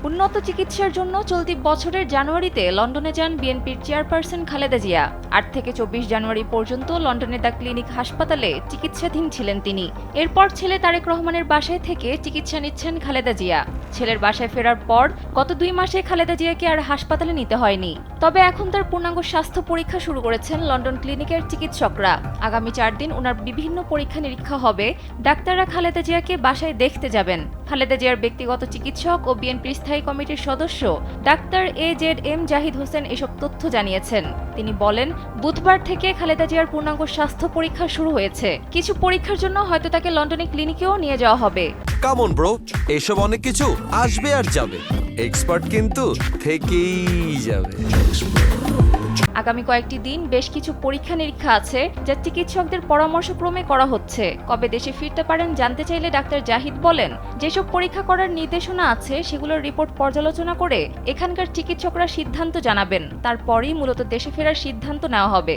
উন্নত চিকিৎসার জন্য চলতি বছরের জানুয়ারিতে লন্ডনে যান বিএনপির চেয়ারপারসন খালেদা জিয়া। ৮ থেকে ২৪ জানুয়ারি পর্যন্ত লন্ডনের দ্য ক্লিনিক হাসপাতালে চিকিৎসাধীন ছিলেন তিনি। এরপর ছেলে তারেক রহমানের বাসায় থেকে চিকিৎসা নিচ্ছেন খালেদা জিয়া। ছেলের বাসায় ফেরার পর গত ২ মাসে খালেদা জিয়াকে আর হাসপাতালে নিতে হয়নি। তবে এখন তার পূর্ণাঙ্গ স্বাস্থ্য পরীক্ষা শুরু করেছেন লন্ডন ক্লিনিকের চিকিৎসকরা। আগামী ৪ দিন ওনার বিভিন্ন পরীক্ষা নিরীক্ষা হবে। ডাক্তাররা খালেদা জিয়াকে বাসায় দেখতে যাবেন। খালেদা জিয়ার ব্যক্তিগত চিকিৎসক ও বিএনপির স্থায়ী কমিটির সদস্য ডাক্তার AZM জাহিদ হোসেন এসব তথ্য জানিয়েছেন। তিনি বলেন, বুধবার থেকে খালেদা জিয়ার পূর্ণাঙ্গ স্বাস্থ্য পরীক্ষা শুরু হয়েছে। কিছু পরীক্ষার জন্য হয়তো তাকে লন্ডনের ক্লিনিকেও নিয়ে যাওয়া হবে। কাম অন ব্রো, এসব অনেক কিছু আসবে আর যাবে, এক্সপার্ট কিন্তু থেকেই যাবে। আগামী কয়েকটি দিন বেশ কিছু পরীক্ষা নিরীক্ষা আছে, যা চিকিৎসকদের পরামর্শক্রমে করা হচ্ছে। কবে দেশে ফিরতে পারেন জানতে চাইলে ডাক্তার জাহিদ বলেন, যেসব পরীক্ষা করার নির্দেশনা আছে সেগুলোর রিপোর্ট পর্যালোচনা করে এখানকার চিকিৎসকরা সিদ্ধান্ত জানাবেন। তারপরই মূলত দেশে ফেরার সিদ্ধান্ত নেওয়া হবে।